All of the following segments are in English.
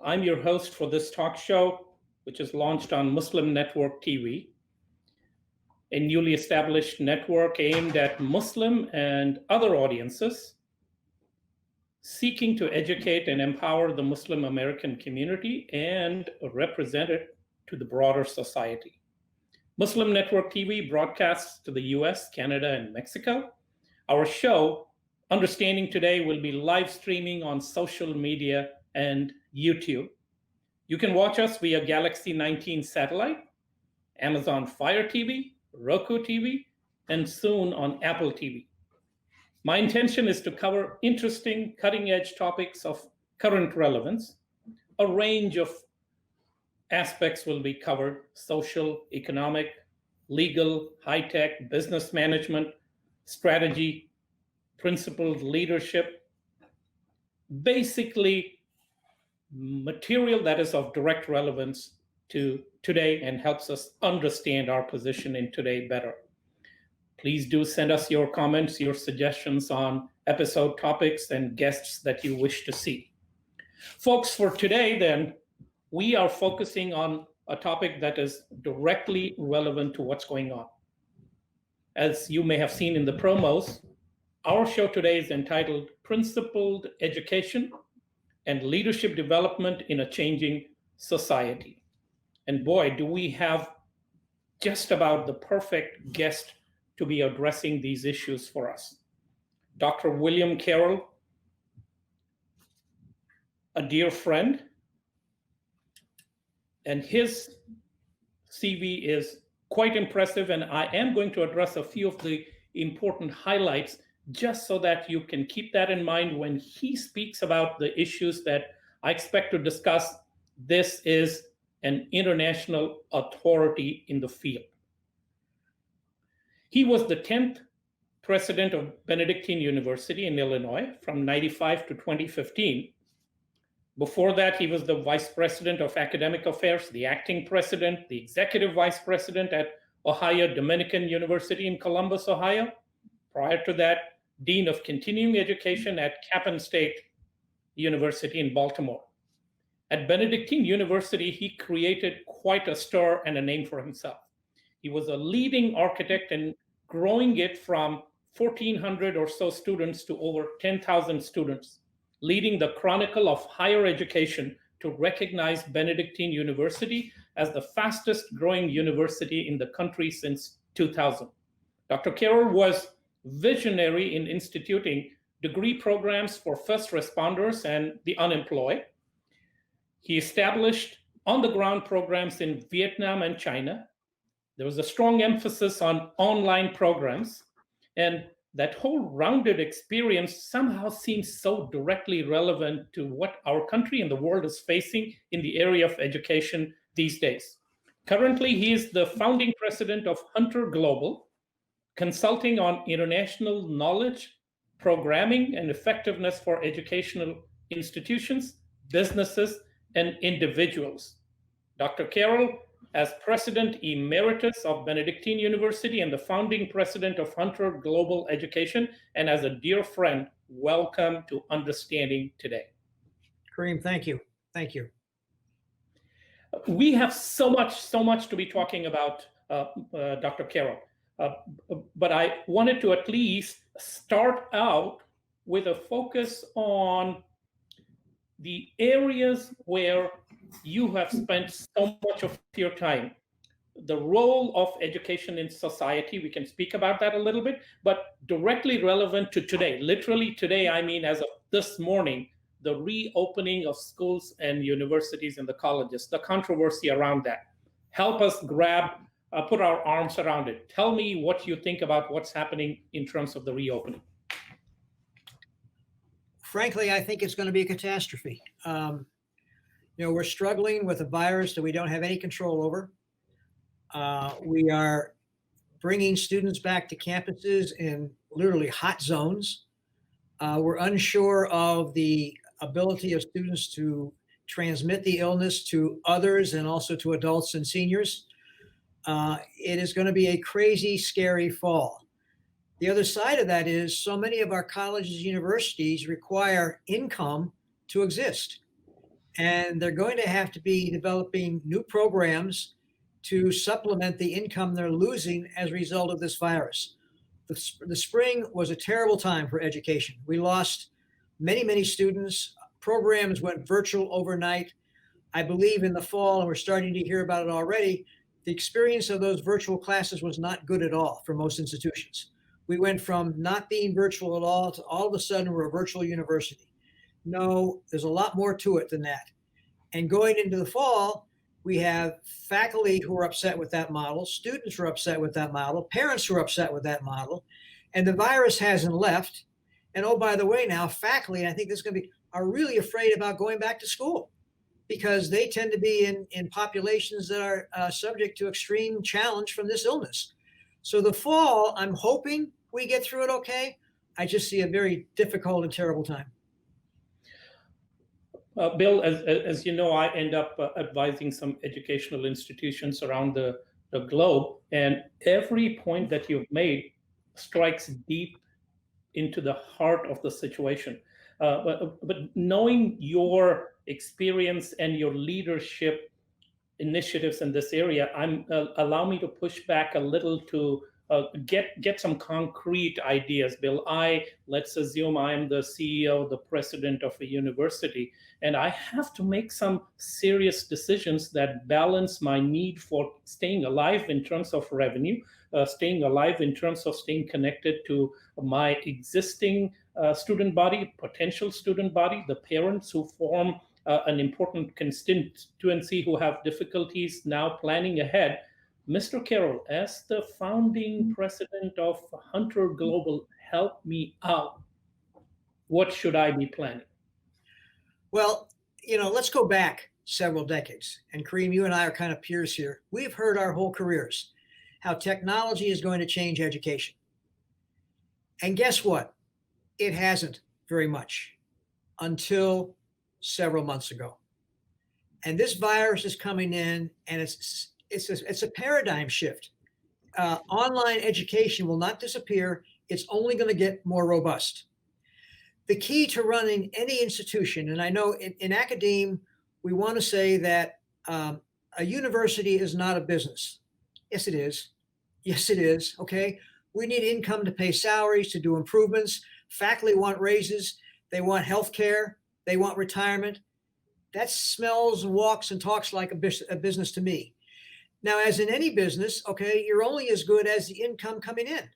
I'm your host for this talk show, which is launched on Muslim Network TV, a newly established network aimed at Muslim and other audiences seeking to educate and empower the Muslim American community and represent it to the broader society. Muslim Network TV broadcasts to the US, Canada, and Mexico. Our show, Understanding Today, will be live streaming on social media and YouTube. You can watch us via Galaxy 19 satellite, Amazon Fire TV, Roku TV, and soon on Apple TV. My intention is to cover interesting, cutting-edge topics of current relevance. A range of aspects will be covered: social, economic, legal, high-tech, business management, strategy, principled leadership. Basically, material that is of direct relevance to today and helps us understand our position in today better. Please do send us your comments, your suggestions on episode topics and guests that you wish to see. Folks, for today then, we are focusing on a topic that is directly relevant to what's going on. As you may have seen in the promos, our show today is entitled Principled Education and Leadership Development in a Changing Society. And boy, do we have just about the perfect guest to be addressing these issues for us. Dr. William Carroll, a dear friend, and his CV is quite impressive, and I am going to address a few of the important highlights just so that you can keep that in mind when he speaks about the issues that I expect to discuss. This is an international authority in the field. He was the 10th president of Benedictine University in Illinois from 95 to 2015. Before that, he was the vice president of academic affairs, the acting president, the executive vice president at Ohio Dominican University in Columbus, Ohio. Prior to that, dean of continuing education at Cappan State University in Baltimore. At Benedictine University, he created quite a stir and a name for himself. He was a leading architect in growing it from 1,400 or so students to over 10,000 students, leading the Chronicle of Higher Education to recognize Benedictine University as the fastest growing university in the country since 2000. Dr. Carroll was visionary in instituting degree programs for first responders and the unemployed. He established on-the-ground programs in Vietnam and China. There was a strong emphasis on online programs, and that whole rounded experience somehow seems so directly relevant to what our country and the world is facing in the area of education these days. Currently, he is the founding president of Hunter Global, consulting on international knowledge, programming, and effectiveness for educational institutions, businesses, and individuals. Dr. Carroll, as President Emeritus of Benedictine University and the founding president of Hunter Global Education, and as a dear friend, welcome to Understanding Today. Kareem, thank you. Thank you. We have so much to be talking about, Dr. Carroll, but I wanted to at least start out with a focus on the areas where you have spent so much of your time. The role of education in society, we can speak about that a little bit, but directly relevant to today. Literally today, I mean as of this morning, the reopening of schools and universities and the colleges, the controversy around that. Help us put our arms around it. Tell me what you think about what's happening in terms of the reopening. Frankly, I think it's going to be a catastrophe. We're struggling with a virus that we don't have any control over. We are bringing students back to campuses in literally hot zones. We're unsure of the ability of students to transmit the illness to others and also to adults and seniors. It is going to be a crazy, scary fall. The other side of that is so many of our colleges and universities require income to exist. and they're going to have to be developing new programs to supplement the income they're losing as a result of this virus. The spring was a terrible time for education. We lost many, many students. Programs went virtual overnight. I believe in the fall, and we're starting to hear about it already, the experience of those virtual classes was not good at all for most institutions. We went from not being virtual at all to all of a sudden we're a virtual university. No, there's a lot more to it than that. And going into the fall, we have faculty who are upset with that model, students who are upset with that model, parents who are upset with that model, and the virus hasn't left. And oh, by the way, now faculty, and I think this is going to be, are really afraid about going back to school because they tend to be in populations that are subject to extreme challenge from this illness. So the fall, I'm hoping we get through it okay. I just see a very difficult and terrible time. Bill, as you know, I end up advising some educational institutions around the globe, and every point that you've made strikes deep into the heart of the situation. But knowing your experience and your leadership initiatives in this area, allow me to push back a little to get some concrete ideas, Bill. Let's assume I'm the CEO, the president of a university, and I have to make some serious decisions that balance my need for staying alive in terms of revenue, staying alive in terms of staying connected to my existing student body, potential student body, the parents who form an important constituency who have difficulties now planning ahead. Mr. Carroll, as the founding president of Hunter Global, help me out. What should I be planning? Well, let's go back several decades. And Kareem, you and I are kind of peers here. We've heard our whole careers how technology is going to change education. And guess what? It hasn't very much until several months ago. And this virus is coming in, and it's a paradigm shift. Online education will not disappear. It's only going to get more robust. The key to running any institution, and I know in academia, we want to say that a university is not a business. Yes, it is. Yes, it is. Okay. We need income to pay salaries, to do improvements. Faculty want raises. They want health care. They want retirement. That smells and walks and talks like a business to me. Now, as in any business, okay, you're only as good as the income coming in.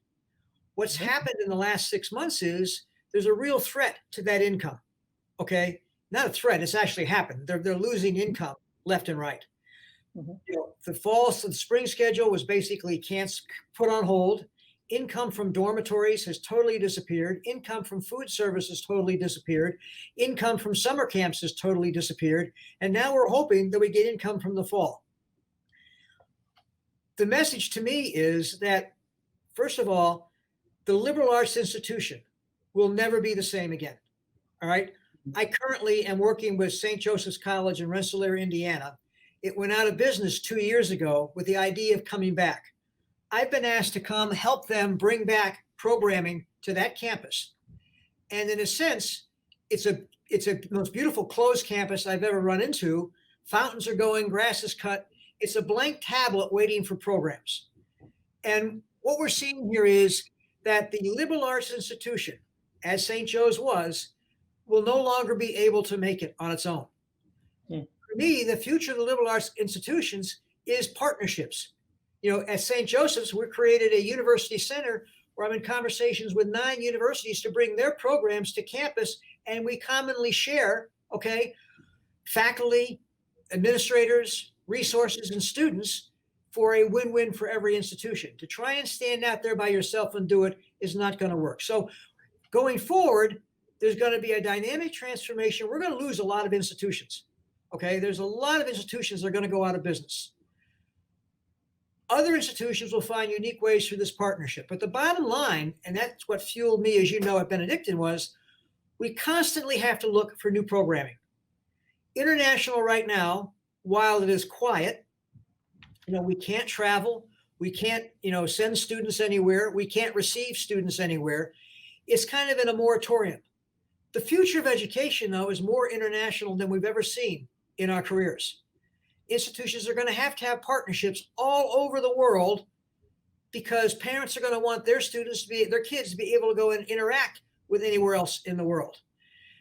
What's happened in the last 6 months is there's a real threat to that income. Okay, not a threat; it's actually happened. They're losing income left and right. Mm-hmm. The spring schedule was basically put on hold. Income from dormitories has totally disappeared. Income from food service has totally disappeared. Income from summer camps has totally disappeared. And now we're hoping that we get income from the fall. The message to me is that, first of all, the liberal arts institution will never be the same again. All right. I currently am working with St. Joseph's College in Rensselaer, Indiana. It went out of business 2 years ago with the idea of coming back. I've been asked to come help them bring back programming to that campus. And in a sense, it's a most beautiful closed campus I've ever run into. Fountains are going, grass is cut. It's a blank tablet waiting for programs. And what we're seeing here is that the liberal arts institution, as St. Joe's was, will no longer be able to make it on its own. For me, the future of the liberal arts institutions is partnerships. At St. Joseph's, we created a university center where I'm in conversations with 9 universities to bring their programs to campus, and we commonly share, faculty, administrators, resources, and students for a win-win for every institution. To try and stand out there by yourself and do it is not going to work. So going forward, there's going to be a dynamic transformation. We're going to lose a lot of institutions. Okay, there's a lot of institutions that are going to go out of business. Other institutions will find unique ways through this partnership. But the bottom line, and that's what fueled me, as you know, at Benedictine, was we constantly have to look for new programming. International right now, while it is quiet, we can't travel, we can't, send students anywhere, we can't receive students anywhere. It's kind of in a moratorium. The future of education, though, is more international than we've ever seen in our careers. Institutions are going to have partnerships all over the world because parents are going to want their kids to be able to go and interact with anywhere else in the world.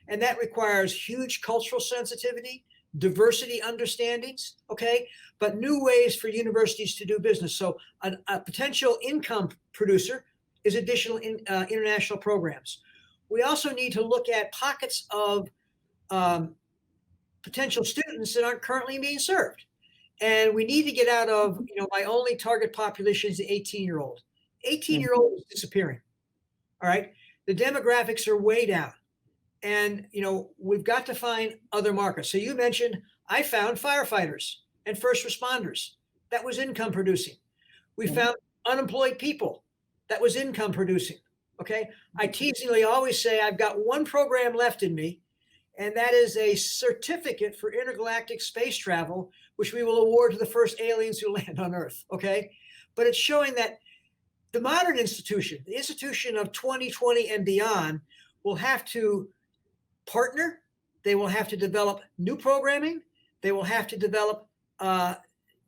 And that requires huge cultural sensitivity, diversity understandings, okay, but new ways for universities to do business. So a potential income producer is additional international programs. We also need to look at pockets of potential students that aren't currently being served. And we need to get out of, my only target population is the 18-year-old. 18-year-old is disappearing, all right? The demographics are way down. And, we've got to find other markets. So you mentioned, I found firefighters and first responders. That was income producing. We found unemployed people. That was income producing, okay? I teasingly always say I've got one program left in me, and that is a certificate for intergalactic space travel, which we will award to the first aliens who land on Earth, okay? But it's showing that the modern institution, the institution of 2020 and beyond, will have to partner. They will have to develop new programming. They will have to develop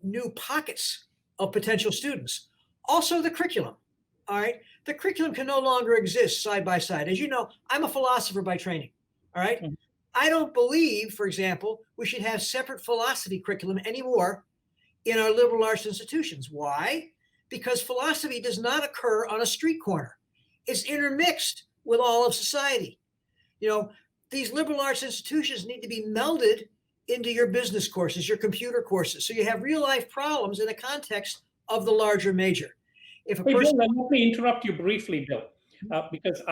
new pockets of potential students. Also the curriculum, all right? The curriculum can no longer exist side by side. As you know, I'm a philosopher by training, all right? I don't believe, for example, we should have separate philosophy curriculum anymore in our liberal arts institutions. Why? Because philosophy does not occur on a street corner. It's intermixed with all of society. These liberal arts institutions need to be melded into your business courses, your computer courses, so you have real life problems in the context of the larger major. If a person— Bill, let me interrupt you briefly, Bill, because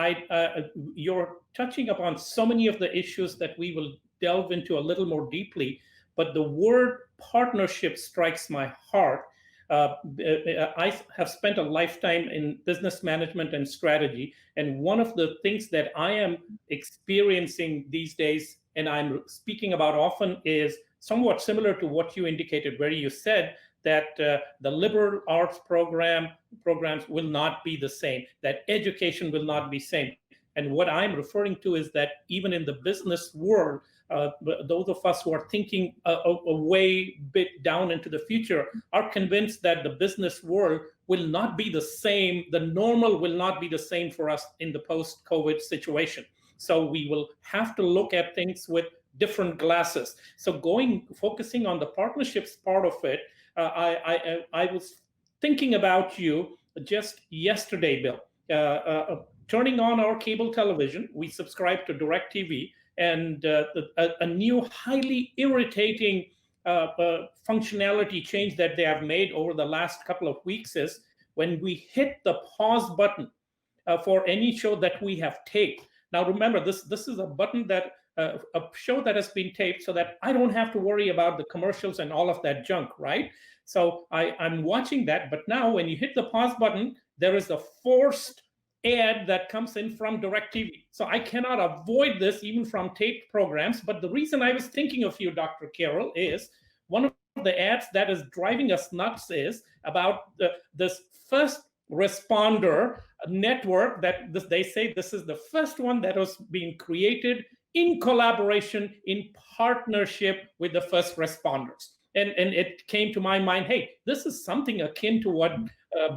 you're touching upon so many of the issues that we will delve into a little more deeply, but the word partnership strikes my heart. I have spent a lifetime in business management and strategy, and one of the things that I am experiencing these days, and I'm speaking about often, is somewhat similar to what you indicated, where you said that the liberal arts programs will not be the same, that education will not be same. And what I'm referring to is that even in the business world, those of us who are thinking a way bit down into the future are convinced that the business world will not be the same. The normal will not be the same for us in the post-COVID situation. So we will have to look at things with different glasses. So focusing on the partnerships part of it, I was thinking about you just yesterday, Bill. Turning on our cable television, we subscribe to DirecTV, and a new highly irritating functionality change that they have made over the last couple of weeks is when we hit the pause button for any show that we have taped. Now remember, this is a button that a show that has been taped so that I don't have to worry about the commercials and all of that junk, right? So I'm watching that, but now when you hit the pause button, there is a forced ad that comes in from DirecTV. So I cannot avoid this even from taped programs. But the reason I was thinking of you, Dr. Carroll, is one of the ads that is driving us nuts is about this first responder network that they say this is the first one that was being created in collaboration, in partnership with the first responders. And it came to my mind, hey, this is something akin to what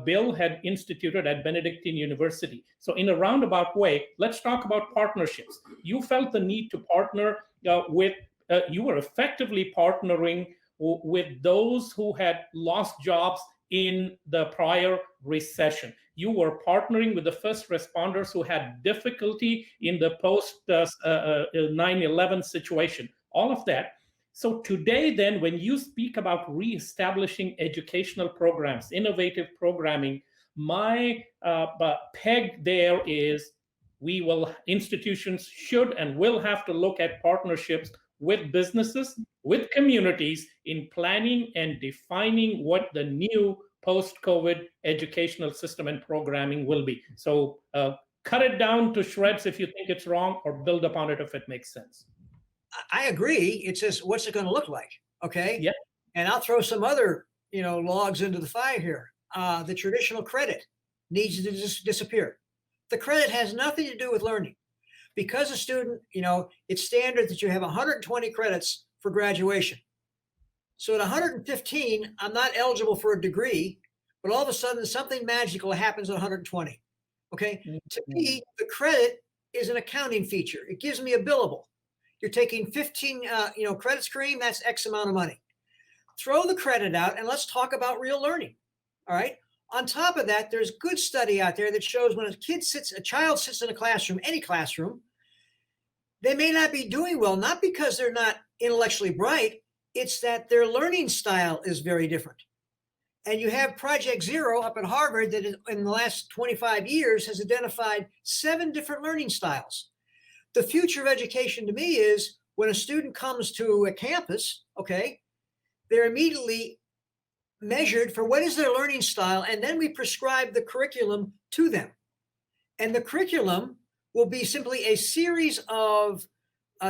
Bill had instituted at Benedictine University. So in a roundabout way, let's talk about partnerships. You felt the need to partner you were effectively partnering with those who had lost jobs in the prior recession. You were partnering with the first responders who had difficulty in the post 9/11 situation, all of that. So today, then, when you speak about reestablishing educational programs, innovative programming, my peg there is institutions should and will have to look at partnerships with businesses, with communities in planning and defining what the new post-COVID educational system and programming will be. So cut it down to shreds if you think it's wrong, or build upon it if it makes sense. I agree. It's just, what's it going to look like? Okay. Yeah. And I'll throw some other, logs into the fire here. The traditional credit needs to disappear. The credit has nothing to do with learning. Because a student, it's standard that you have 120 credits for graduation. So at 115, I'm not eligible for a degree, but all of a sudden something magical happens at 120. Okay. To me, the credit is an accounting feature. It gives me a billable. You're taking 15, credits, Kareem, that's X amount of money. Throw the credit out and let's talk about real learning. All right. On top of that, there's good study out there that shows when a child sits in a classroom, any classroom, they may not be doing well, not because they're not intellectually bright, it's that their learning style is very different. And you have Project Zero up at Harvard that in the last 25 years has identified 7 different learning styles. The future of education to me is when a student comes to a campus, okay, they're immediately measured for what is their learning style, and then we prescribe the curriculum to them. And the curriculum will be simply a series of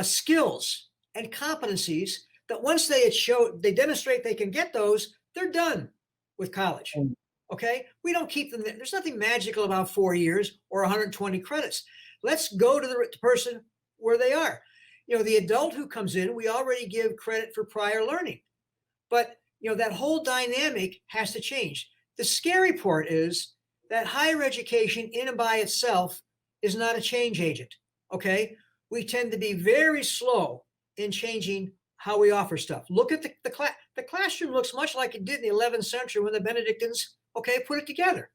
skills and competencies that once they demonstrate they can get those, they're done with college. Okay, we don't keep them there. There's nothing magical about 4 years or 120 credits. Let's go to the person where they are. The adult who comes in, we already give credit for prior learning, but that whole dynamic has to change. The scary part is that higher education in and by itself is not a change agent. Okay, we tend to be very slow in changing how we offer stuff. Look at the classroom looks much like it did in the 11th century when the Benedictines, put it together.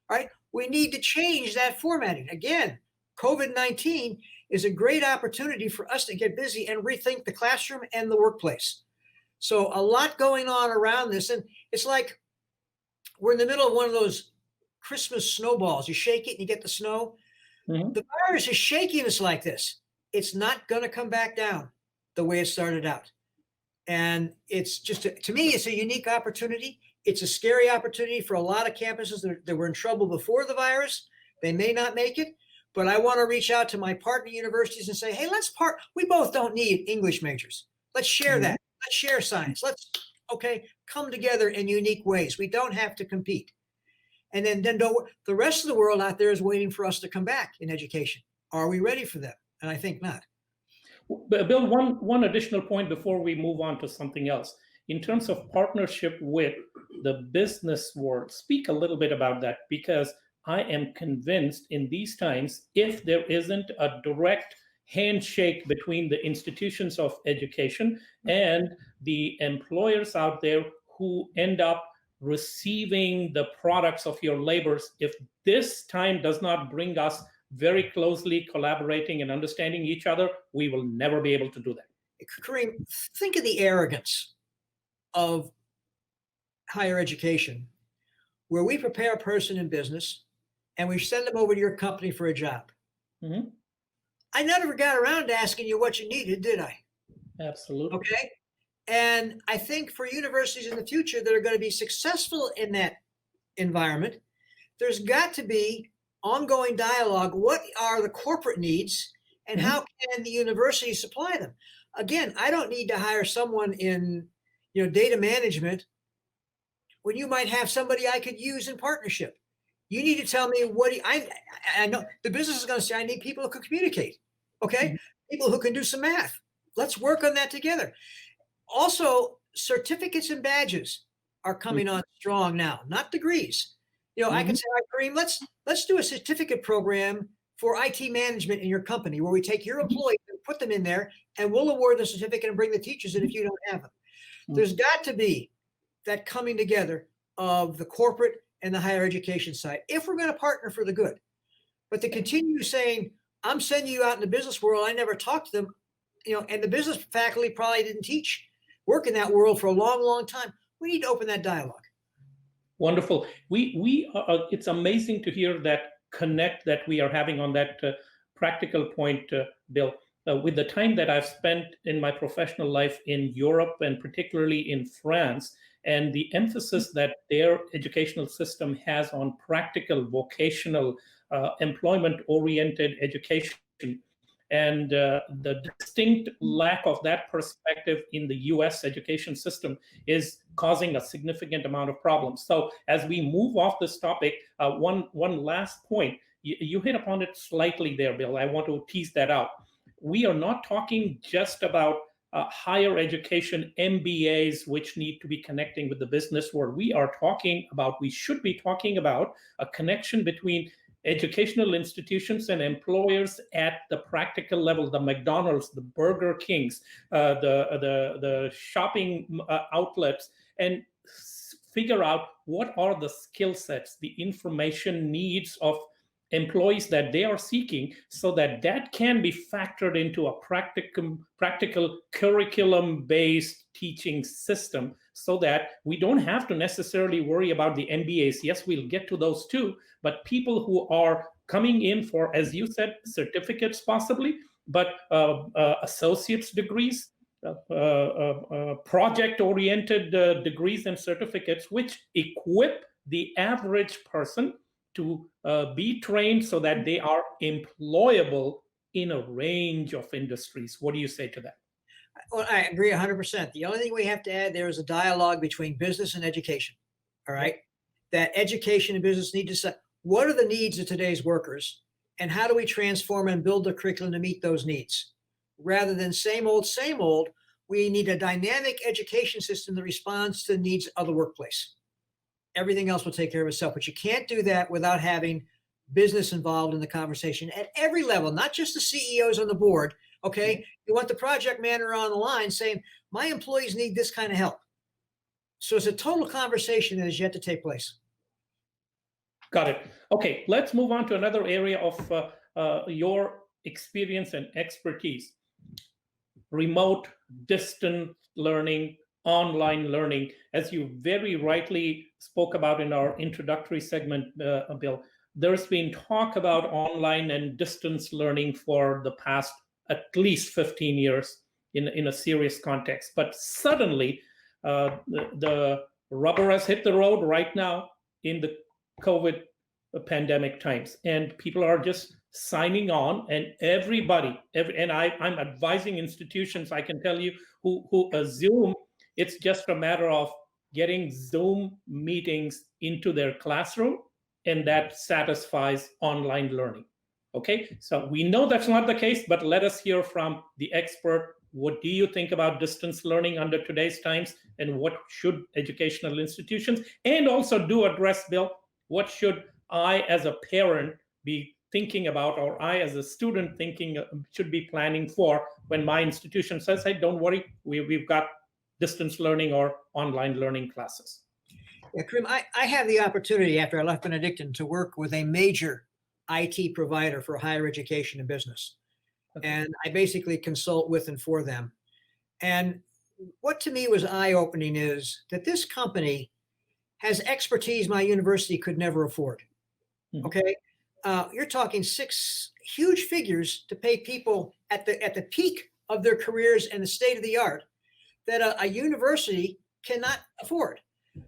All right, we need to change that formatting. Again, COVID-19 is a great opportunity for us to get busy and rethink the classroom and the workplace. So a lot going on around this, and it's like we're in the middle of one of those Christmas snowballs. You shake it and you get the snow. Mm-hmm. The virus is shaking us like this. It's not going to come back down the way it started out. And it's just, to me, it's a unique opportunity. It's a scary opportunity for a lot of campuses that were in trouble before the virus. They may not make it, but I want to reach out to my partner universities and say, hey, we both don't need English majors. Let's share that. Let's share science. Let's, come together in unique ways. We don't have to compete. And then the rest of the world out there is waiting for us to come back in education. Are we ready for them? And I think not. Bill, one additional point before we move on to something else. In terms of partnership with the business world, speak a little bit about that, because I am convinced in these times, if there isn't a direct handshake between the institutions of education and the employers out there who end up receiving the products of your labors, if this time does not bring us very closely collaborating and understanding each other, we will never be able to do that. Kareem, think of the arrogance of higher education, where we prepare a person in business and we send them over to your company for a job. Mm-hmm. I never got around to asking you what you needed, did I? Absolutely. Okay. And I think for universities in the future that are going to be successful in that environment, there's got to be ongoing dialogue. What are the corporate needs and how can the university supply them? Again, I don't need to hire someone in data management when you might have somebody I could use in partnership. You need to tell me I know the business is going to say, I need people who can communicate. Okay. People who can do some math. Let's work on that together. Also, certificates and badges are coming on strong now, not degrees. I can say, all right, Kareem, let's do a certificate program for IT management in your company where we take your employees and put them in there and we'll award the certificate and bring the teachers in if you don't have them. There's got to be that coming together of the corporate and the higher education side if we're going to partner for the good. But to continue saying, I'm sending you out in the business world, I never talked to them, and the business faculty probably didn't work in that world for a long, long time. We need to open that dialogue. Wonderful. We it's amazing to hear that connect that we are having on that practical point, Bill. With the time that I've spent in my professional life in Europe and particularly in France, and the emphasis that their educational system has on practical, vocational, employment-oriented education, and the distinct lack of that perspective in the US education system is causing a significant amount of problems. So as we move off this topic, one last point, you hit upon it slightly there, Bill. I want to tease that out. We are not talking just about higher education MBAs, which need to be connecting with the business world. We should be talking about a connection between educational institutions and employers at the practical level, the McDonald's, the Burger Kings, the shopping outlets, and figure out what are the skill sets, the information needs of employees that they are seeking, so that that can be factored into a practical curriculum-based teaching system, so that we don't have to necessarily worry about the MBAs. Yes, we'll get to those too, but people who are coming in for, as you said, certificates possibly, but associate's degrees, project-oriented degrees and certificates, which equip the average person to be trained so that they are employable in a range of industries. What do you say to that? Well, I agree 100%. The only thing we have to add there is a dialogue between business and education. All right. That education and business need to set what are the needs of today's workers and how do we transform and build the curriculum to meet those needs? Rather than same old, we need a dynamic education system that responds to the needs of the workplace. Everything else will take care of itself, but you can't do that without having business involved in the conversation at every level, not just the CEOs on the board. Okay. You want the project manager on the line saying, my employees need this kind of help. So it's a total conversation that is yet to take place. Got it. Okay. Let's move on to another area of your experience and expertise. Remote, distant learning, online learning, as you very rightly spoke about in our introductory segment, Bill. There's been talk about online and distance learning for the past at least 15 years in a serious context. But suddenly, the rubber has hit the road right now in the COVID pandemic times, and people are just signing on, and I'm advising institutions, I can tell you, who assume it's just a matter of getting Zoom meetings into their classroom, and that satisfies online learning. Okay, so we know that's not the case, but let us hear from the expert. What do you think about distance learning under today's times, and what should educational institutions, and also do address, Bill, what should I as a parent be thinking about, or I as a student should be planning for when my institution says, hey, don't worry, we've got distance learning or online learning classes? Yeah, Kareem, I have the opportunity after I left Benedictine to work with a major IT provider for higher education and business. Okay. And I basically consult with and for them. And what to me was eye-opening is that this company has expertise my university could never afford. Mm-hmm. Okay. You're talking 6 huge figures to pay people at the peak of their careers and the state of the art that a university cannot afford.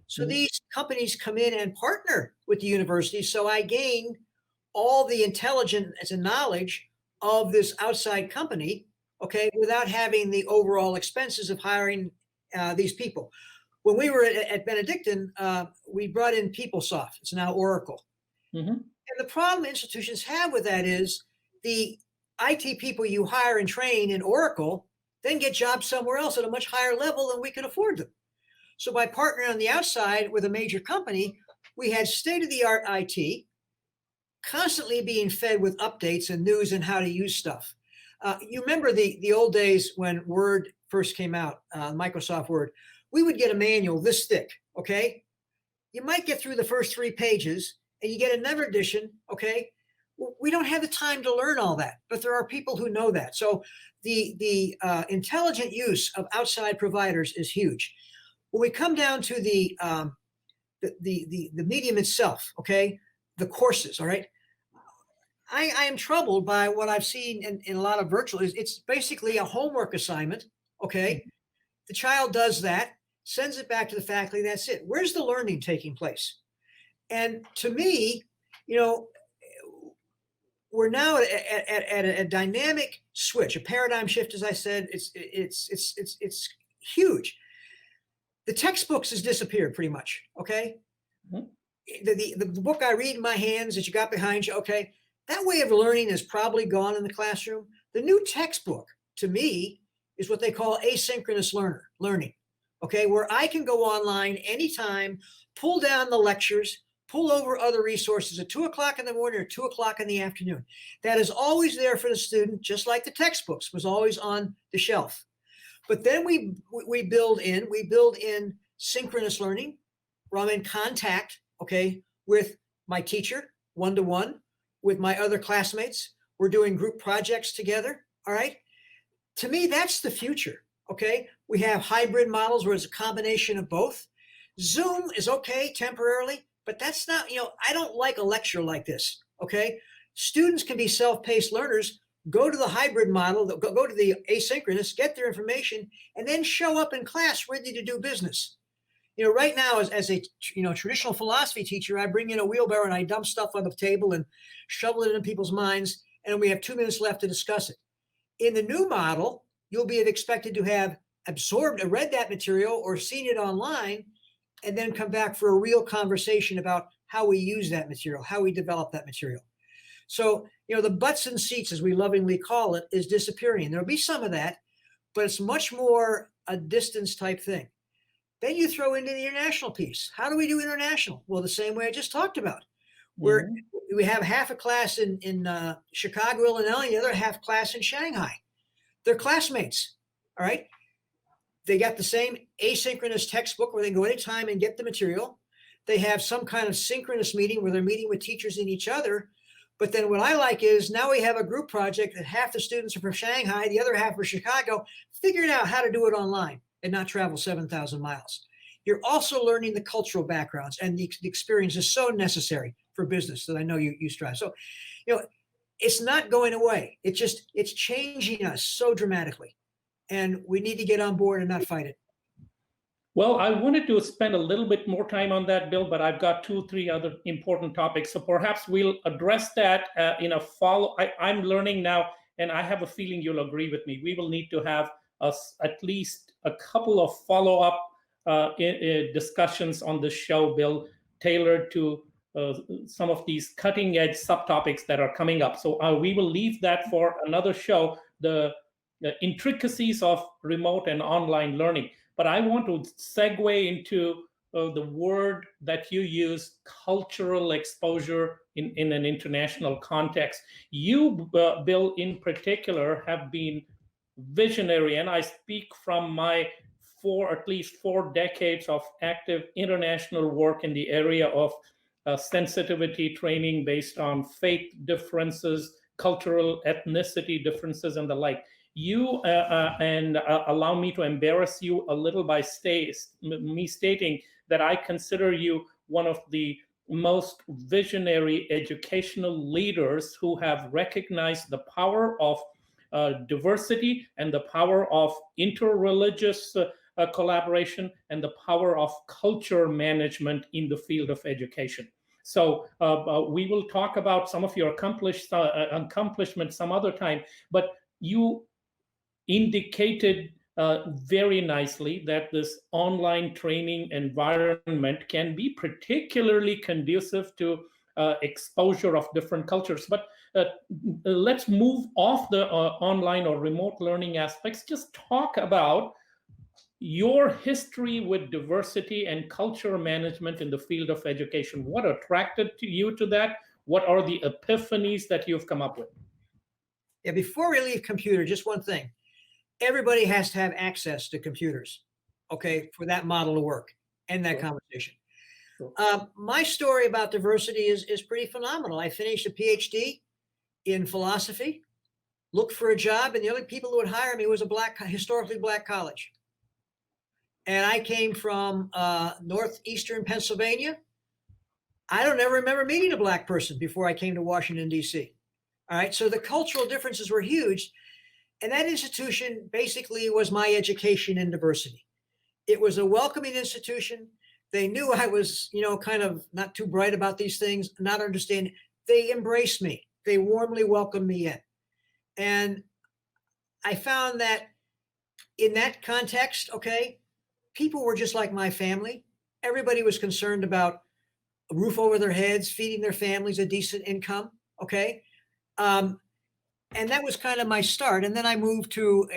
So mm-hmm. These companies come in and partner with the university. So I gain all the intelligence and knowledge of this outside company, okay, without having the overall expenses of hiring these people. When we were at Benedictine, we brought in PeopleSoft. It's now Oracle. Mm-hmm. And the problem institutions have with that is the IT people you hire and train in Oracle then get jobs somewhere else at a much higher level than we can afford them. So by partnering on the outside with a major company, we had state-of-the-art IT constantly being fed with updates and news and how to use stuff. You remember the old days when Word first came out, Microsoft Word. We would get a manual this thick, okay? You might get through the first 3 pages and you get another edition, okay? We don't have the time to learn all that, but there are people who know that. So the intelligent use of outside providers is huge. When we come down to the medium itself, okay, the courses, all right, I am troubled by what I've seen in a lot of virtual. It's basically a homework assignment, okay? The child does that, sends it back to the faculty, that's it. Where's the learning taking place? And to me, we're now at a dynamic switch, a paradigm shift, as I said. It's huge. The textbooks has disappeared pretty much, okay? Mm-hmm. The book I read in my hands that you got behind you, okay, that way of learning is probably gone in the classroom. The new textbook, to me, is what they call asynchronous learning. Okay, where I can go online anytime, pull down the lectures, pull over other resources at 2 o'clock in the morning or 2 o'clock in the afternoon. That is always there for the student, just like the textbooks was always on the shelf. But then we build in synchronous learning, where I'm in contact, okay, with my teacher, one-to-one, with my other classmates. We're doing group projects together, all right? To me, that's the future, okay? We have hybrid models where it's a combination of both. Zoom is okay temporarily, but that's not, I don't like a lecture like this, okay? Students can be self-paced learners, go to the hybrid model, go to the asynchronous, get their information, and then show up in class ready to do business. Right now, as a traditional philosophy teacher, I bring in a wheelbarrow and I dump stuff on the table and shovel it in people's minds, and we have 2 minutes left to discuss it. In the new model, you'll be expected to have absorbed or read that material or seen it online, and then come back for a real conversation about how we use that material, how we develop that material. So, the butts and seats, as we lovingly call it, is disappearing. There'll be some of that, but it's much more a distance type thing. Then you throw into the international piece. How do we do international? Well, the same way I just talked about, where we have half a class in Chicago, Illinois, the other half class in Shanghai. They're classmates, all right? They got the same asynchronous textbook where they can go anytime and get the material. They have some kind of synchronous meeting where they're meeting with teachers and each other. But then what I like is now we have a group project that half the students are from Shanghai, the other half are Chicago, figuring out how to do it online and not travel 7,000 miles. You're also learning the cultural backgrounds, and the experience is so necessary for business that I know you strive. So, it's not going away. It's changing us so dramatically, and we need to get on board and not fight it. Well, I wanted to spend a little bit more time on that, Bill, but I've got 2-3 other important topics. So perhaps we'll address that in a follow. I'm learning now, and I have a feeling you'll agree with me. We will need to have at least a couple of follow-up discussions on the show, Bill, tailored to some of these cutting-edge subtopics that are coming up. So we will leave that for another show, the intricacies of remote and online learning. But I want to segue into the word that you use, cultural exposure in an international context. You, Bill, in particular, have been visionary, and I speak from my at least 4 decades of active international work in the area of sensitivity training based on faith differences, cultural ethnicity differences, and the like. You allow me to embarrass you a little by stating that I consider you one of the most visionary educational leaders who have recognized the power of diversity and the power of interreligious collaboration and the power of culture management in the field of education. So we will talk about some of your accomplishments some other time, but you indicated very nicely that this online training environment can be particularly conducive to exposure of different cultures. But let's move off the online or remote learning aspects. Just talk about your history with diversity and culture management in the field of education. What attracted you to that? What are the epiphanies that you've come up with? Yeah, before we leave computer, just one thing. Everybody has to have access to computers, okay, for that model to work and that conversation. Sure. My story about diversity is pretty phenomenal. I finished a PhD in philosophy, looked for a job, and the only people who would hire me was a historically black college. And I came from northeastern Pennsylvania. I don't ever remember meeting a black person before I came to Washington, D.C. All right, so the cultural differences were huge. And that institution basically was my education in diversity. It was a welcoming institution. They knew I was, kind of not too bright about these things, not understanding. They embraced me. They warmly welcomed me in. And I found that in that context, okay, people were just like my family. Everybody was concerned about a roof over their heads, feeding their families, a decent income, okay? And that was kind of my start. And then I moved to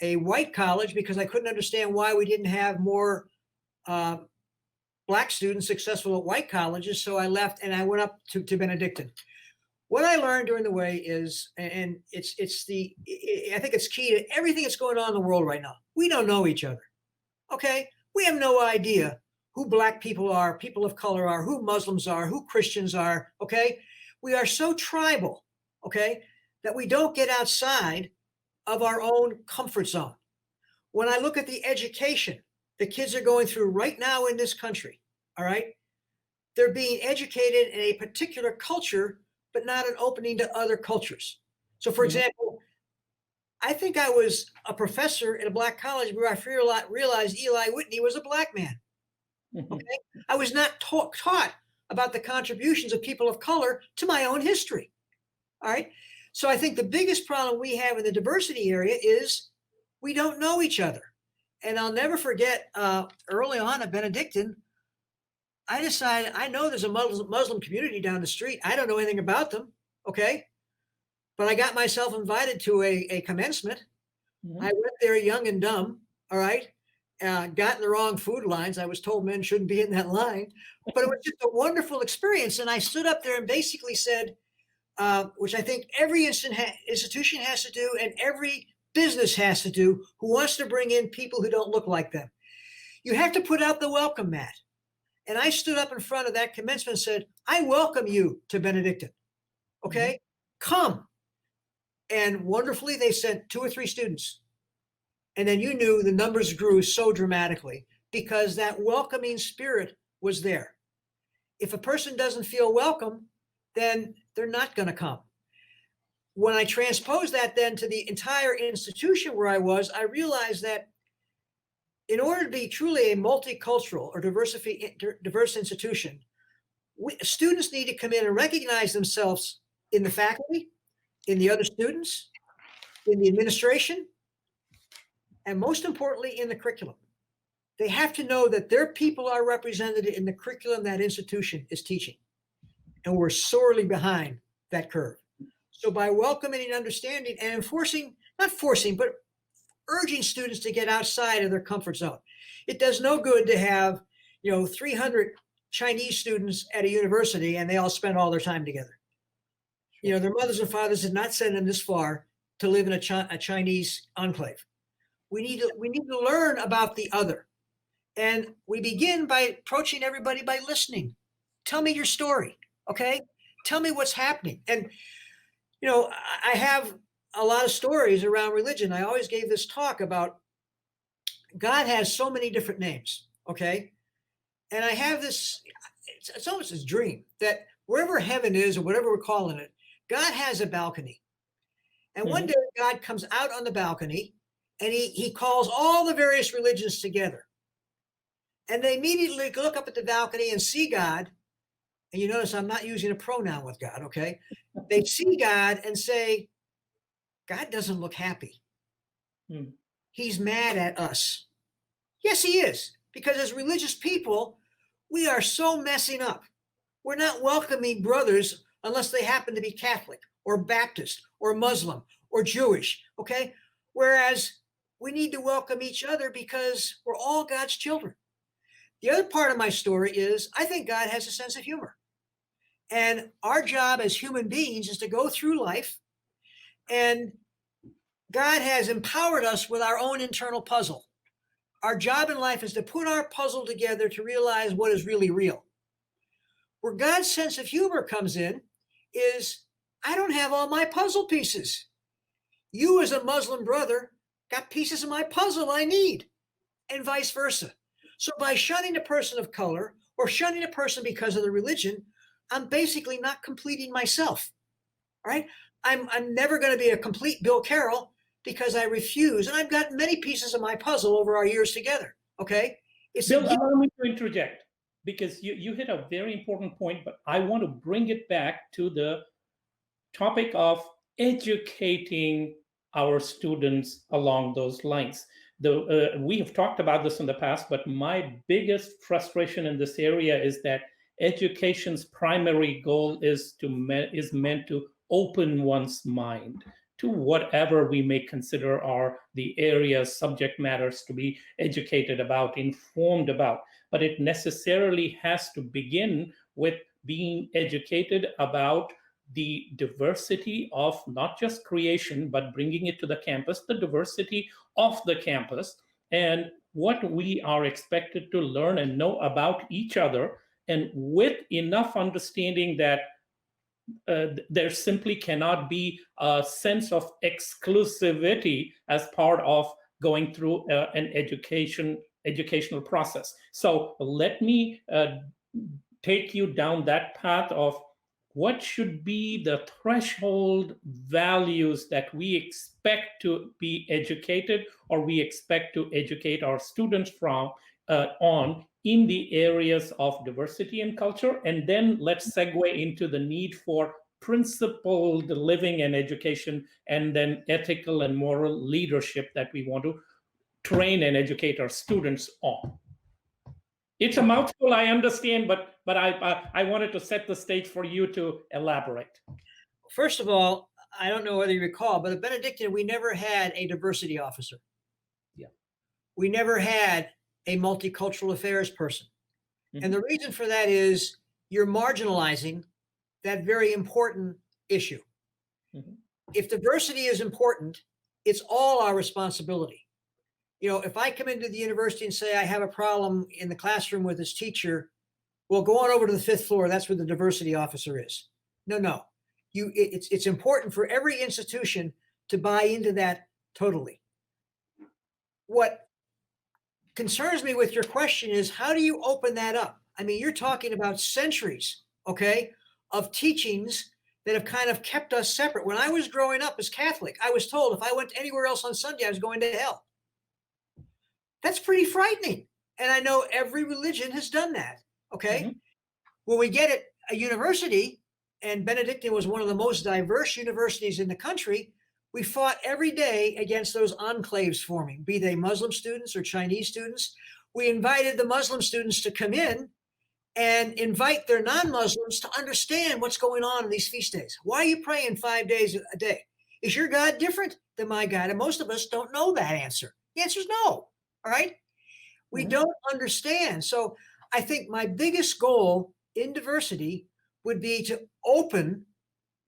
a white college because I couldn't understand why we didn't have more Black students successful at white colleges. So I left and I went up to Benedictine. What I learned during the way is, and I think it's key to everything that's going on in the world right now. We don't know each other. Okay. We have no idea who Black people are, people of color are, who Muslims are, who Christians are. Okay. We are so tribal. Okay. That we don't get outside of our own comfort zone. When I look at the education the kids are going through right now in this country, all right, they're being educated in a particular culture, but not an opening to other cultures. So, for example, I think I was a professor at a Black college where I realized Eli Whitney was a Black man. Okay, I was not taught about the contributions of people of color to my own history. All right. So I think the biggest problem we have in the diversity area is we don't know each other. And I'll never forget early on at Benedictine, I decided I know there's a Muslim community down the street. I don't know anything about them. Okay. But I got myself invited to a commencement. I went there young and dumb. All right. Got in the wrong food lines. I was told men shouldn't be in that line, but it was just a wonderful experience. And I stood up there and basically said, which I think every institution has to do and every business has to do who wants to bring in people who don't look like them. You have to put out the welcome mat. And I stood up in front of that commencement and said, I welcome you to Benedictine. Okay, come. And wonderfully, they sent 2 or 3 students. And then you knew the numbers grew so dramatically because that welcoming spirit was there. If a person doesn't feel welcome, then they're not going to come. When I transposed that then to the entire institution where I was, I realized that in order to be truly a multicultural or diverse institution, students need to come in and recognize themselves in the faculty, in the other students, in the administration, and most importantly, in the curriculum. They have to know that their people are represented in the curriculum that institution is teaching. And we're sorely behind that curve. So by welcoming and understanding and enforcing, not forcing, but urging students to get outside of their comfort zone. It does no good to have, 300 Chinese students at a university and they all spend all their time together. Their mothers and fathers did not send them this far to live in a Chinese enclave. We need to learn about the other. And we begin by approaching everybody by listening. Tell me your story, okay? Tell me what's happening. And, I have a lot of stories around religion. I always gave this talk about God has so many different names, okay? And I have this, it's almost this dream that wherever heaven is or whatever we're calling it, God has a balcony. And one day God comes out on the balcony and he calls all the various religions together. And they immediately look up at the balcony and see God. And you notice I'm not using a pronoun with God, okay? They see God and say, God doesn't look happy. He's mad at us. Yes, he is. Because as religious people, we are so messing up. We're not welcoming brothers unless they happen to be Catholic or Baptist or Muslim or Jewish, okay? Whereas we need to welcome each other because we're all God's children. The other part of my story is I think God has a sense of humor. And our job as human beings is to go through life, and God has empowered us with our own internal puzzle. Our job in life is to put our puzzle together to realize what is really real. Where God's sense of humor comes in is I don't have all my puzzle pieces. You as a Muslim brother got pieces of my puzzle I need, and vice versa. So by shunning a person of color or shunning a person because of their religion, I'm basically not completing myself, right? I'm never going to be a complete Bill Carroll because I refuse. And I've got many pieces of my puzzle over our years together, okay? Bill, allow me to interject because you hit a very important point, but I want to bring it back to the topic of educating our students along those lines. We have talked about this in the past, but my biggest frustration in this area is that education's primary goal is meant to open one's mind, to whatever we may consider are the areas, subject matters to be educated about, informed about. But it necessarily has to begin with being educated about the diversity of not just creation, but bringing it to the campus, the diversity of the campus, and what we are expected to learn and know about each other, and with enough understanding that there simply cannot be a sense of exclusivity as part of going through an educational process. So let me take you down that path of what should be the threshold values that we expect to be educated, or we expect to educate our students from on in the areas of diversity and culture. And then let's segue into the need for principled living and education, and then ethical and moral leadership that we want to train and educate our students on. It's a mouthful, I understand, but I wanted to set the stage for you to elaborate. First of all, I don't know whether you recall, but at Benedictine, we never had a diversity officer. Yeah. We never had a multicultural affairs person. Mm-hmm. And the reason for that is you're marginalizing that very important issue. Mm-hmm. If diversity is important, it's all our responsibility. You know, if I come into the university and say I have a problem in the classroom with this teacher, well, go on over to the 5th floor. That's where the diversity officer is. No. It's important for every institution to buy into that totally. What concerns me with your question is, how do you open that up? I mean, you're talking about centuries, okay, of teachings that have kind of kept us separate. When I was growing up as Catholic, I was told if I went anywhere else on Sunday, I was going to hell. That's pretty frightening. And I know every religion has done that. Okay. Mm-hmm. When we get at a university, and Benedictine was one of the most diverse universities in the country, we fought every day against those enclaves forming, be they Muslim students or Chinese students. We invited the Muslim students to come in and invite their non-Muslims to understand what's going on in these feast days. Why are you praying 5 days a day? Is your God different than my God? And most of us don't know that answer. The answer is no. All right. We don't understand. So I think my biggest goal in diversity would be to open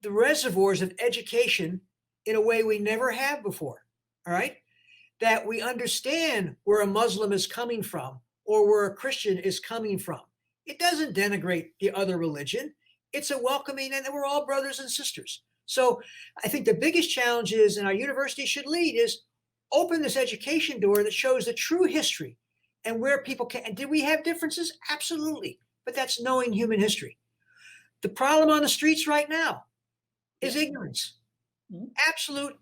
the reservoirs of education in a way we never have before. All right. That we understand where a Muslim is coming from or where a Christian is coming from. It doesn't denigrate the other religion. It's a welcoming, and we're all brothers and sisters. So I think the biggest challenge is, and our university should lead, is open this education door that shows the true history and where people can. And did we have differences? Absolutely. But that's knowing human history. The problem on the streets right now is ignorance. Absolute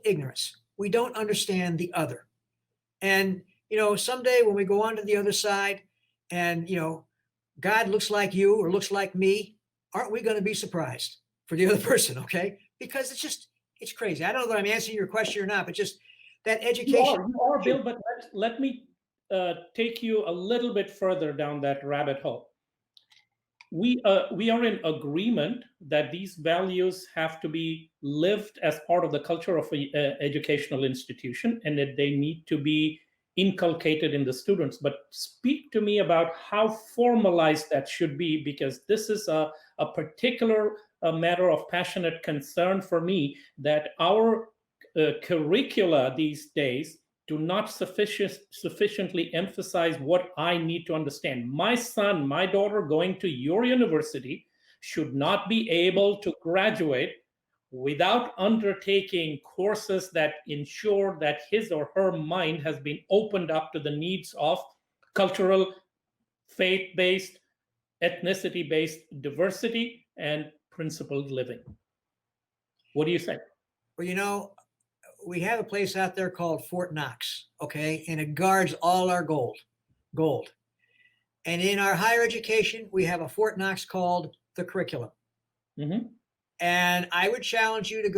ignorance. We don't understand the other. And, you know, someday when we go on to the other side and, you know, God looks like you or looks like me, aren't we going to be surprised for the other person? Okay. Because it's crazy. I don't know that I'm answering your question or not, but just that education. You are, Bill, but let me take you a little bit further down that rabbit hole. We are in agreement that these values have to be lived as part of the culture of an educational institution, and that they need to be inculcated in the students. But speak to me about how formalized that should be, because this is a particular matter of passionate concern for me, that our curricula these days do not sufficiently emphasize what I need to understand. My son, my daughter going to your university should not be able to graduate without undertaking courses that ensure that his or her mind has been opened up to the needs of cultural, faith-based, ethnicity-based diversity and principled living. What do you think? Well, you know, we have a place out there called Fort Knox, okay? And it guards all our gold. And in our higher education, we have a Fort Knox called the curriculum. Mm-hmm. And I would challenge you to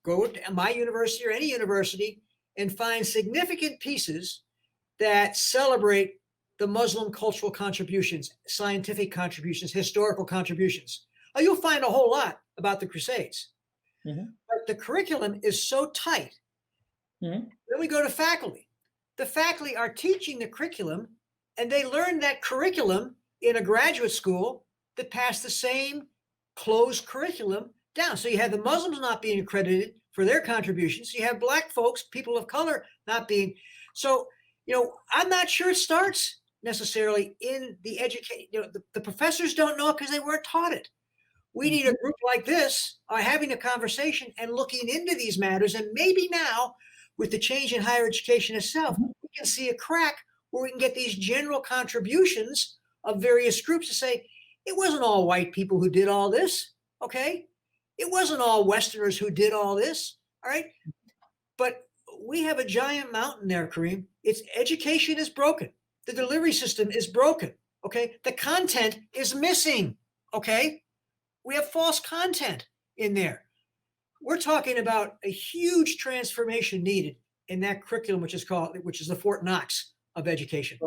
go to my university or any university and find significant pieces that celebrate the Muslim cultural contributions, scientific contributions, historical contributions. Oh, you'll find a whole lot about the Crusades. Mhm. But the curriculum is so tight. Mhm. Then we go to faculty. The faculty are teaching the curriculum, and they learn that curriculum in a graduate school that passed the same closed curriculum down. So you have the Muslims not being accredited for their contributions. You have Black folks, people of color not being. So, I'm not sure it starts necessarily in the education. The professors don't know it because they weren't taught it. We need a group like this having a conversation and looking into these matters. And maybe now, with the change in higher education itself, we can see a crack where we can get these general contributions of various groups to say, it wasn't all white people who did all this. Okay. It wasn't all Westerners who did all this. All right. But we have a giant mountain there, Kareem. Its education is broken. The delivery system is broken. Okay. The content is missing. Okay. We have false content in there. We're talking about a huge transformation needed in that curriculum, which is the Fort Knox of education.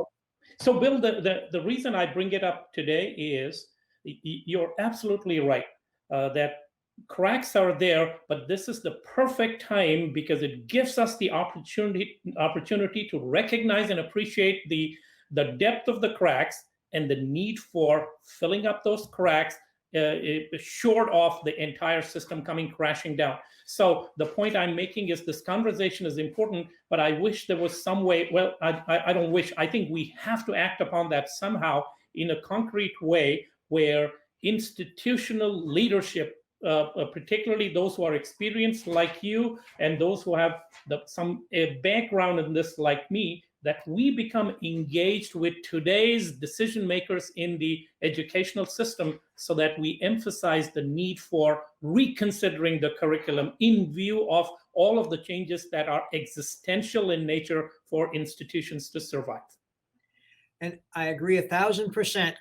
So, Bill, the reason I bring it up today is you're absolutely right that cracks are there, but this is the perfect time because it gives us the opportunity to recognize and appreciate the depth of the cracks and the need for filling up those cracks short of the entire system coming crashing down. So the point I'm making is this conversation is important, but I wish there was some way. Well, I don't wish. I think we have to act upon that somehow in a concrete way where institutional leadership, particularly those who are experienced like you and those who have some background in this like me, that we become engaged with today's decision makers in the educational system so that we emphasize the need for reconsidering the curriculum in view of all of the changes that are existential in nature for institutions to survive. And I agree 1,000%,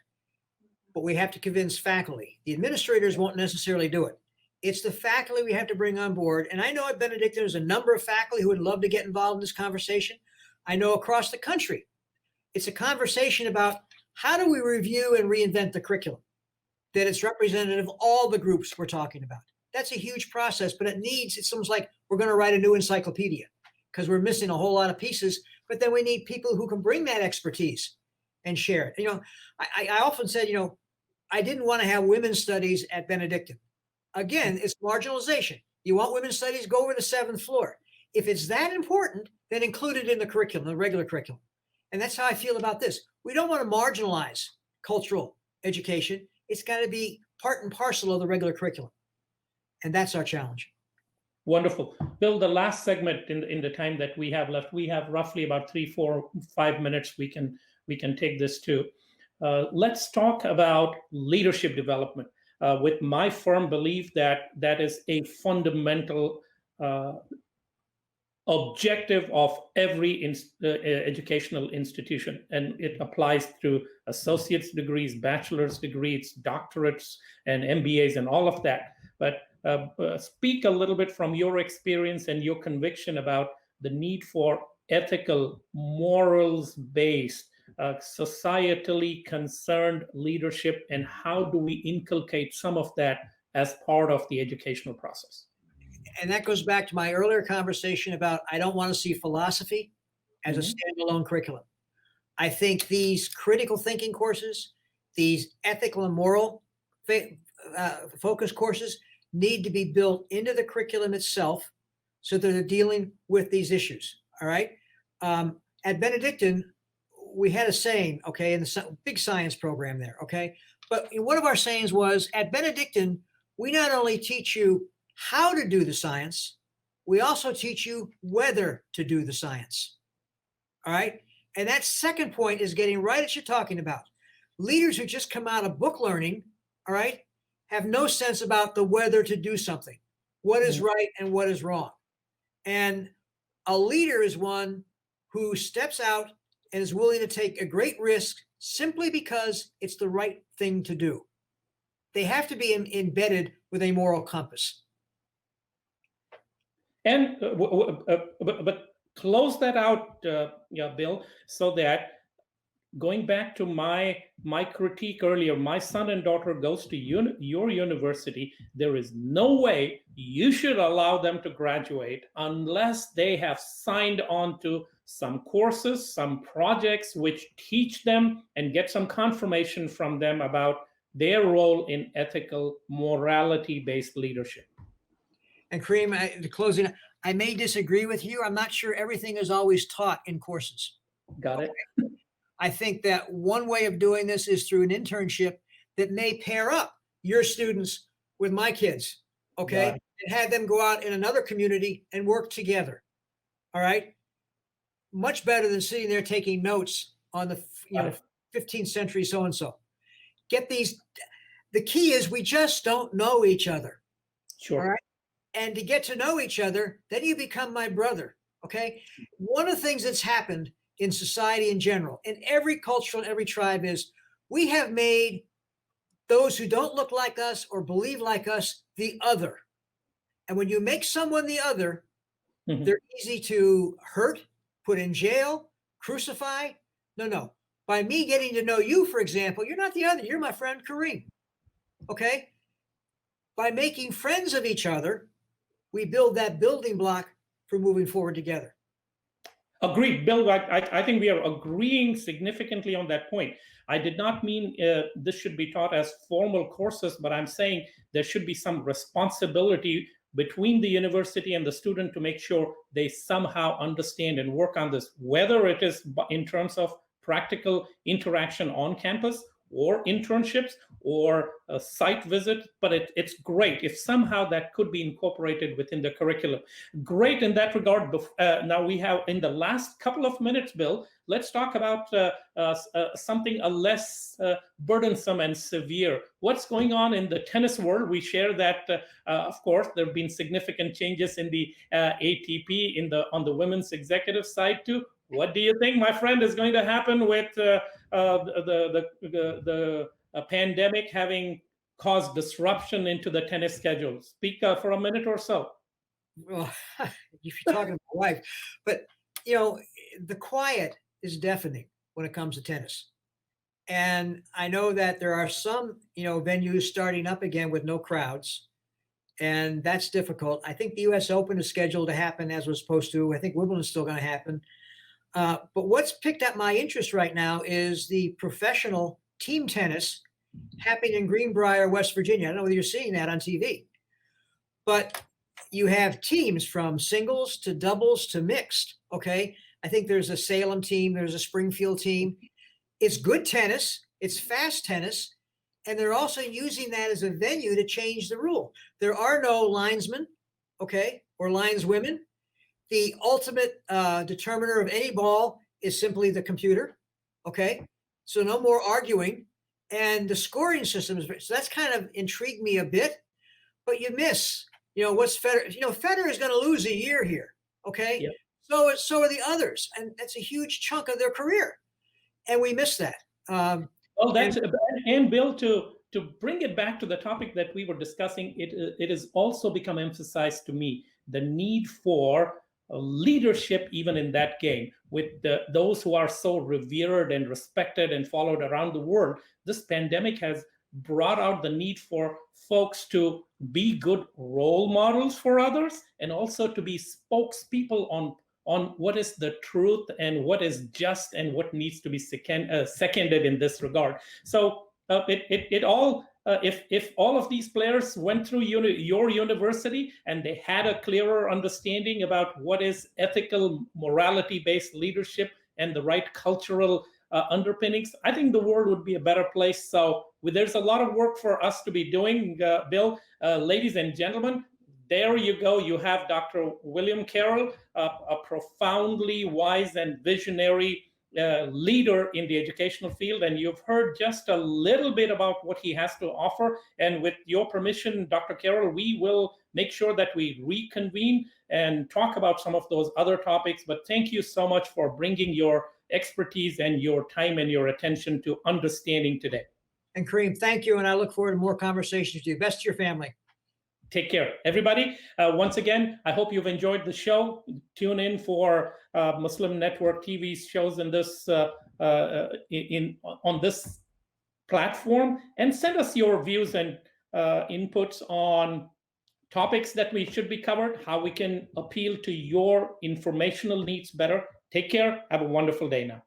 but we have to convince faculty. The administrators won't necessarily do it. It's the faculty we have to bring on board. And I know at Benedictine there's a number of faculty who would love to get involved in this conversation. I know across the country, it's a conversation about how do we review and reinvent the curriculum, that it's representative of all the groups we're talking about. That's a huge process, but it's almost like we're going to write a new encyclopedia because we're missing a whole lot of pieces, but then we need people who can bring that expertise and share it. I often said, I didn't want to have women's studies at Benedictine. Again, it's marginalization. You want women's studies, go over the 7th floor. If it's that important, then include it in the curriculum, the regular curriculum. And that's how I feel about this. We don't want to marginalize cultural education. It's got to be part and parcel of the regular curriculum. And that's our challenge. Wonderful. Bill, the last segment in the time that we have left, we have roughly about 3, 4, 5 minutes. We can take this to. Let's talk about leadership development. With my firm belief that is a fundamental objective of every educational institution, and it applies through associate's degrees, bachelor's degrees, doctorates, and MBAs, and all of that. But speak a little bit from your experience and your conviction about the need for ethical, morals-based, societally concerned leadership, and how do we inculcate some of that as part of the educational process? And that goes back to my earlier conversation about I don't want to see philosophy as a standalone curriculum. I think these critical thinking courses, these ethical and moral focus courses need to be built into the curriculum itself so that they're dealing with these issues. All right. At Benedictine, we had a saying, okay, in the big science program there. Okay. But one of our sayings was at Benedictine, we not only teach you how to do the science, we also teach you whether to do the science. All right. And that second point is getting right at you're talking about. Leaders who just come out of book learning, all right, have no sense about the whether to do something, what is right and what is wrong. And a leader is one who steps out and is willing to take a great risk simply because it's the right thing to do. They have to be embedded with a moral compass. And but close that out, Bill, so that going back to my critique earlier, my son and daughter goes to your university. There is no way you should allow them to graduate unless they have signed on to some courses, some projects which teach them and get some confirmation from them about their role in ethical, morality-based leadership. And Kareem, the closing, I may disagree with you. I'm not sure everything is always taught in courses. Got it? I think that one way of doing this is through an internship that may pair up your students with my kids, okay, and have them go out in another community and work together. All right. Much better than sitting there taking notes on the 15th century so and so. Get these. The key is we just don't know each other. Sure. All right. And to get to know each other, then you become my brother. Okay. One of the things that's happened in society in general, in every culture, in every tribe, is we have made those who don't look like us or believe like us the other. And when you make someone the other, they're easy to hurt, put in jail, crucify. No. By me getting to know you, for example, you're not the other. You're my friend Kareem. Okay. By making friends of each other, we build that building block for moving forward together. Agreed, Bill. I think we are agreeing significantly on that point. I did not mean this should be taught as formal courses, but I'm saying there should be some responsibility between the university and the student to make sure they somehow understand and work on this, whether it is in terms of practical interaction on campus or internships or a site visit, but it's great if somehow that could be incorporated within the curriculum. Great in that regard. Now we have, in the last couple of minutes, Bill, let's talk about something a less burdensome and severe. What's going on in the tennis world? We share that, of course, there have been significant changes in the ATP on the women's executive side too. What do you think, my friend, is going to happen with the pandemic having caused disruption into the tennis schedule? Speak for a minute or so. Well, if you're talking about life, but the quiet is deafening when it comes to tennis. And I know that there are some, venues starting up again with no crowds, and that's difficult. I think the U.S. Open is scheduled to happen as was supposed to. I think Wimbledon's still going to happen. But what's picked up my interest right now is the professional team tennis happening in Greenbrier, West Virginia. I don't know whether you're seeing that on TV, but you have teams from singles to doubles to mixed. Okay. I think there's a Salem team. There's a Springfield team. It's good tennis. It's fast tennis. And they're also using that as a venue to change the rule. There are no linesmen, okay, or lineswomen. The ultimate determiner of any ball is simply the computer, okay? So no more arguing. And the scoring system is, so that's kind of intrigued me a bit, but you miss, what's Federer, Federer is going to lose a year here, okay? Yep. So are the others, and that's a huge chunk of their career, and we miss that. And Bill, to bring it back to the topic that we were discussing, it has also become emphasized to me the need for leadership even in that game with those who are so revered and respected and followed around the world. This pandemic has brought out the need for folks to be good role models for others and also to be spokespeople on what is the truth and what is just and what needs to be seconded in this regard. So if all of these players went through your university and they had a clearer understanding about what is ethical, morality-based leadership and the right cultural underpinnings, I think the world would be a better place. So there's a lot of work for us to be doing, Bill. Ladies and gentlemen, there you go. You have Dr. William Carroll, a profoundly wise and visionary leader in the educational field, and you've heard just a little bit about what he has to offer. And with your permission, Dr. Carroll, we will make sure that we reconvene and talk about some of those other topics. But thank you so much for bringing your expertise and your time and your attention to understanding today. And Kareem, thank you. And I look forward to more conversations with you. Best to your family. Take care, everybody. Once again, I hope you've enjoyed the show. Tune in for Muslim Network TV shows in this on this platform, and send us your views and inputs on topics that we should be covered, how we can appeal to your informational needs better. Take care. Have a wonderful day now.